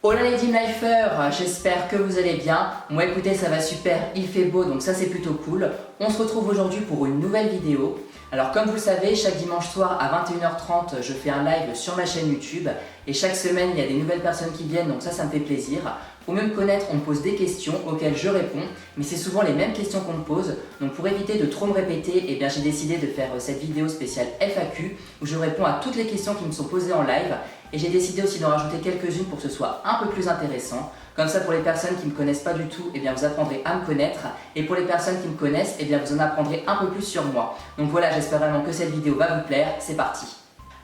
Hola les Dim Lifers, j'espère que vous allez bien. Moi écoutez, ça va super, il fait beau donc ça c'est plutôt cool. On se retrouve aujourd'hui pour une nouvelle vidéo. Alors comme vous le savez, chaque dimanche soir à 21h30 je fais un live sur ma chaîne YouTube. Et chaque semaine il y a des nouvelles personnes qui viennent donc ça me fait plaisir. Pour mieux me connaître, on me pose des questions auxquelles je réponds. Mais c'est souvent les mêmes questions qu'on me pose. Donc pour éviter de trop me répéter, eh bien, j'ai décidé de faire cette vidéo spéciale FAQ où je réponds à toutes les questions qui me sont posées en live. Et j'ai décidé aussi d'en rajouter quelques-unes pour que ce soit un peu plus intéressant. Comme ça, pour les personnes qui ne me connaissent pas du tout, eh bien, vous apprendrez à me connaître. Et pour les personnes qui me connaissent, eh bien, vous en apprendrez un peu plus sur moi. Donc voilà, j'espère vraiment que cette vidéo va vous plaire. C'est parti!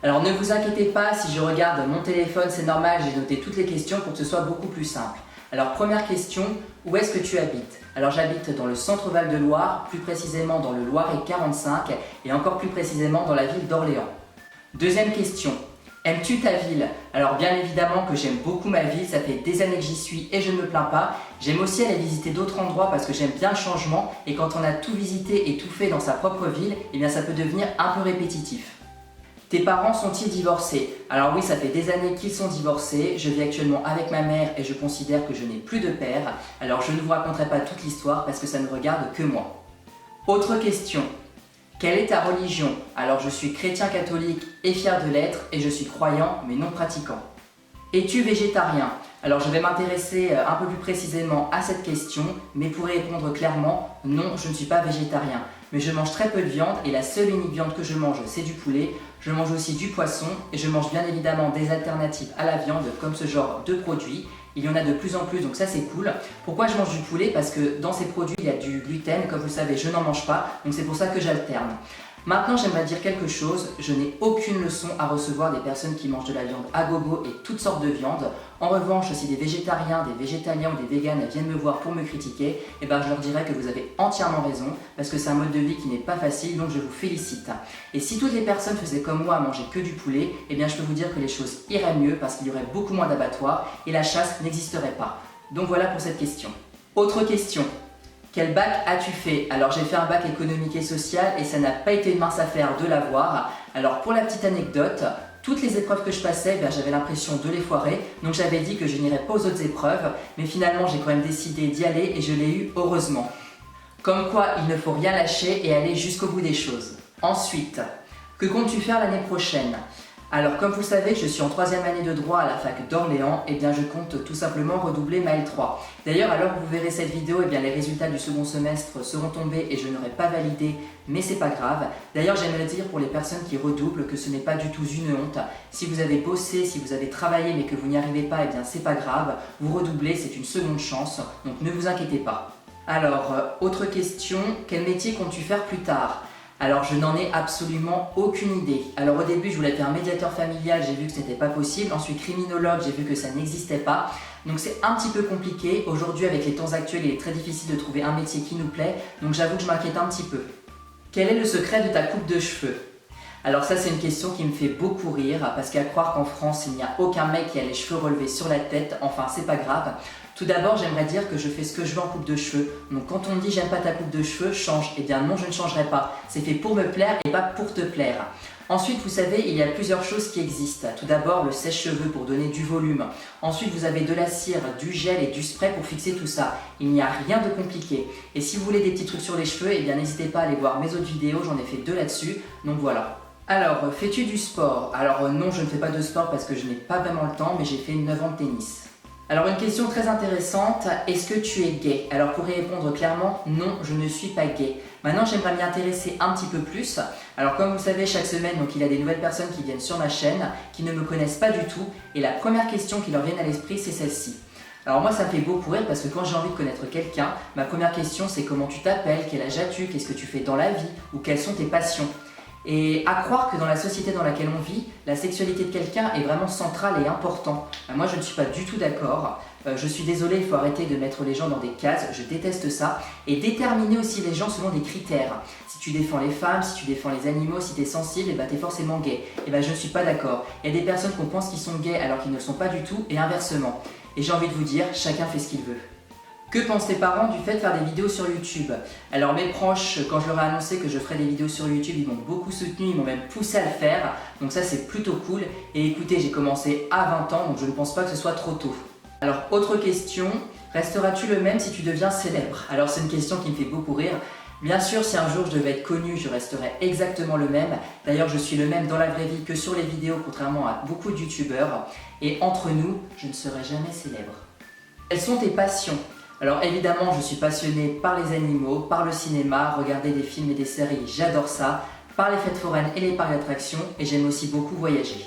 Alors ne vous inquiétez pas, si je regarde mon téléphone, c'est normal, j'ai noté toutes les questions pour que ce soit beaucoup plus simple. Alors première question, où est-ce que tu habites? Alors j'habite dans le centre Val-de-Loire, plus précisément dans le Loiret 45 et encore plus précisément dans la ville d'Orléans. Deuxième question. Aimes-tu ta ville? Alors bien évidemment que j'aime beaucoup ma ville, ça fait des années que j'y suis et je ne me plains pas. J'aime aussi aller visiter d'autres endroits parce que j'aime bien le changement et quand on a tout visité et tout fait dans sa propre ville, eh bien ça peut devenir un peu répétitif. Tes parents sont-ils divorcés? Alors oui, ça fait des années qu'ils sont divorcés, je vis actuellement avec ma mère et je considère que je n'ai plus de père. Alors je ne vous raconterai pas toute l'histoire parce que ça ne regarde que moi. Autre question. Quelle est ta religion? Alors je suis chrétien catholique et fier de l'être et je suis croyant mais non pratiquant. Es-tu végétarien? Alors je vais m'intéresser un peu plus précisément à cette question, mais pour y répondre clairement, non, je ne suis pas végétarien. Mais je mange très peu de viande et la seule unique viande que je mange c'est du poulet. Je mange aussi du poisson et je mange bien évidemment des alternatives à la viande comme ce genre de produits. Il y en a de plus en plus donc ça c'est cool. Pourquoi je mange du poulet? Parce que dans ces produits il y a du gluten, comme vous le savez je n'en mange pas, donc c'est pour ça que j'alterne. Maintenant j'aimerais dire quelque chose, je n'ai aucune leçon à recevoir des personnes qui mangent de la viande à gogo et toutes sortes de viandes. En revanche, si des végétariens, des végétaliens ou des véganes viennent me voir pour me critiquer, eh ben, je leur dirais que vous avez entièrement raison parce que c'est un mode de vie qui n'est pas facile donc je vous félicite. Et si toutes les personnes faisaient comme moi à manger que du poulet, eh bien je peux vous dire que les choses iraient mieux parce qu'il y aurait beaucoup moins d'abattoirs et la chasse n'existerait pas. Donc voilà pour cette question. Autre question. Quel bac as-tu fait? Alors j'ai fait un bac économique et social et ça n'a pas été une mince affaire de l'avoir. Alors pour la petite anecdote, toutes les épreuves que je passais, j'avais l'impression de les foirer, donc j'avais dit que je n'irais pas aux autres épreuves, mais finalement j'ai quand même décidé d'y aller et je l'ai eu heureusement. Comme quoi il ne faut rien lâcher et aller jusqu'au bout des choses. Ensuite, que comptes-tu faire l'année prochaine? Alors comme vous savez, je suis en 3e année de droit à la fac d'Orléans, et bien je compte tout simplement redoubler ma L3. D'ailleurs, alors que vous verrez cette vidéo, eh bien les résultats du second semestre seront tombés et je n'aurai pas validé, mais c'est pas grave. D'ailleurs, j'aimerais dire pour les personnes qui redoublent que ce n'est pas du tout une honte. Si vous avez bossé, si vous avez travaillé mais que vous n'y arrivez pas, eh bien c'est pas grave. Vous redoublez, c'est une seconde chance, donc ne vous inquiétez pas. Alors, autre question, quel métier comptes-tu faire plus tard? Alors je n'en ai absolument aucune idée. Alors au début je voulais faire médiateur familial, j'ai vu que ce n'était pas possible. Ensuite criminologue, j'ai vu que ça n'existait pas. Donc c'est un petit peu compliqué. Aujourd'hui avec les temps actuels il est très difficile de trouver un métier qui nous plaît. Donc j'avoue que je m'inquiète un petit peu. Quel est le secret de ta coupe de cheveux? Alors ça c'est une question qui me fait beaucoup rire parce qu'à croire qu'en France il n'y a aucun mec qui a les cheveux relevés sur la tête, enfin c'est pas grave. Tout d'abord j'aimerais dire que je fais ce que je veux en coupe de cheveux, donc quand on me dit j'aime pas ta coupe de cheveux, change, eh bien non je ne changerai pas, c'est fait pour me plaire et pas pour te plaire. Ensuite vous savez il y a plusieurs choses qui existent, tout d'abord le sèche-cheveux pour donner du volume, ensuite vous avez de la cire, du gel et du spray pour fixer tout ça, il n'y a rien de compliqué. Et si vous voulez des petits trucs sur les cheveux, eh bien n'hésitez pas à aller voir mes autres vidéos, j'en ai fait 2 là-dessus, donc voilà. Alors, fais-tu du sport? Alors non, je ne fais pas de sport parce que je n'ai pas vraiment le temps, mais j'ai fait 9 ans de tennis. Alors une question très intéressante, est-ce que tu es gay? Alors pour y répondre clairement, non, je ne suis pas gay. Maintenant j'aimerais m'y intéresser un petit peu plus. Alors comme vous le savez, chaque semaine, donc, il y a des nouvelles personnes qui viennent sur ma chaîne, qui ne me connaissent pas du tout, et la première question qui leur vient à l'esprit, c'est celle-ci. Alors moi ça me fait beaucoup rire parce que quand j'ai envie de connaître quelqu'un, ma première question c'est comment tu t'appelles, quel âge as-tu, qu'est-ce que tu fais dans la vie, ou quelles sont tes passions. Et à croire que dans la société dans laquelle on vit, la sexualité de quelqu'un est vraiment centrale et importante. Moi je ne suis pas du tout d'accord. Je suis désolé, il faut arrêter de mettre les gens dans des cases, je déteste ça. Et déterminer aussi les gens selon des critères. Si tu défends les femmes, si tu défends les animaux, si tu es sensible, et bah t'es forcément gay. Et bah je ne suis pas d'accord. Il y a des personnes qu'on pense qu'ils sont gays alors qu'ils ne le sont pas du tout, et inversement. Et j'ai envie de vous dire, chacun fait ce qu'il veut. Que pensent tes parents du fait de faire des vidéos sur YouTube? Alors mes proches, quand je leur ai annoncé que je ferais des vidéos sur YouTube, ils m'ont beaucoup soutenu, ils m'ont même poussé à le faire. Donc ça c'est plutôt cool. Et écoutez, j'ai commencé à 20 ans, donc je ne pense pas que ce soit trop tôt. Alors, autre question, resteras-tu le même si tu deviens célèbre? Alors, c'est une question qui me fait beaucoup rire. Bien sûr, si un jour je devais être connu, je resterais exactement le même. D'ailleurs, je suis le même dans la vraie vie que sur les vidéos, contrairement à beaucoup de youtubeurs. Et entre nous, je ne serai jamais célèbre. Quelles sont tes passions? Alors évidemment, je suis passionné par les animaux, par le cinéma, regarder des films et des séries, j'adore ça, par les fêtes foraines et les parcs d'attractions, et j'aime aussi beaucoup voyager.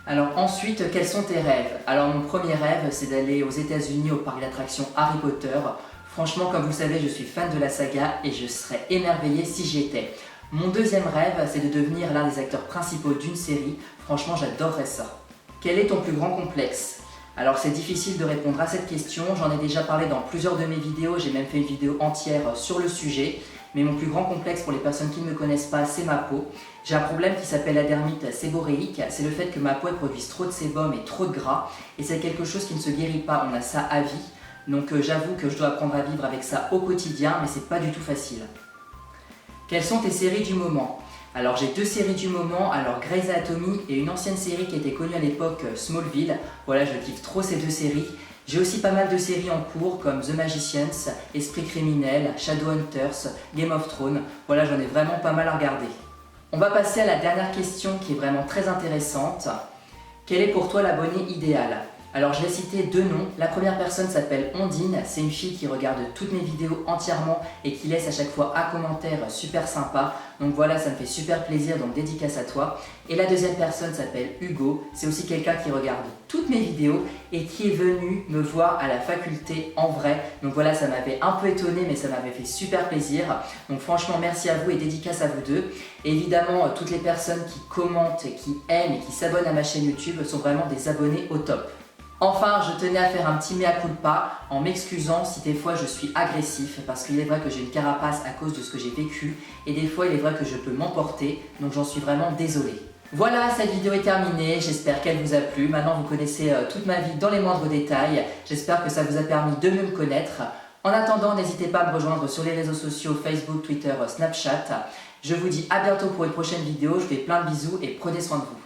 Alors ensuite, quels sont tes rêves? Alors mon premier rêve, c'est d'aller aux États-Unis au parc d'attractions Harry Potter. Franchement, comme vous le savez, je suis fan de la saga et je serais émerveillé si j'y étais. Mon deuxième rêve, c'est de devenir l'un des acteurs principaux d'une série. Franchement, j'adorerais ça. Quel est ton plus grand complexe? Alors c'est difficile de répondre à cette question, j'en ai déjà parlé dans plusieurs de mes vidéos, j'ai même fait une vidéo entière sur le sujet. Mais mon plus grand complexe pour les personnes qui ne me connaissent pas, c'est ma peau. J'ai un problème qui s'appelle la dermite séboréique, c'est le fait que ma peau produise trop de sébum et trop de gras. Et c'est quelque chose qui ne se guérit pas, on a ça à vie. Donc j'avoue que je dois apprendre à vivre avec ça au quotidien, mais c'est pas du tout facile. Quelles sont tes séries du moment? Alors j'ai deux séries du moment, alors Grey's Anatomy et une ancienne série qui était connue à l'époque, Smallville. Voilà, je kiffe trop ces deux séries. J'ai aussi pas mal de séries en cours comme The Magicians, Esprit criminel, Shadowhunters, Game of Thrones. Voilà, j'en ai vraiment pas mal à regarder. On va passer à la dernière question qui est vraiment très intéressante. Quel est pour toi l'abonné idéal? Alors je vais citer deux noms. La première personne s'appelle Ondine, c'est une fille qui regarde toutes mes vidéos entièrement et qui laisse à chaque fois un commentaire super sympa. Donc voilà, ça me fait super plaisir, donc dédicace à toi. Et la deuxième personne s'appelle Hugo, c'est aussi quelqu'un qui regarde toutes mes vidéos et qui est venu me voir à la faculté en vrai. Donc voilà, ça m'avait un peu étonné mais ça m'avait fait super plaisir. Donc franchement merci à vous et dédicace à vous deux. Et évidemment, toutes les personnes qui commentent, qui aiment et qui s'abonnent à ma chaîne YouTube sont vraiment des abonnés au top. Enfin, je tenais à faire un petit mea culpa en m'excusant si des fois je suis agressif parce qu'il est vrai que j'ai une carapace à cause de ce que j'ai vécu et des fois il est vrai que je peux m'emporter, donc j'en suis vraiment désolé. Voilà, cette vidéo est terminée, j'espère qu'elle vous a plu. Maintenant vous connaissez toute ma vie dans les moindres détails, j'espère que ça vous a permis de mieux me connaître. En attendant, n'hésitez pas à me rejoindre sur les réseaux sociaux Facebook, Twitter, Snapchat. Je vous dis à bientôt pour une prochaine vidéo, je vous fais plein de bisous et prenez soin de vous.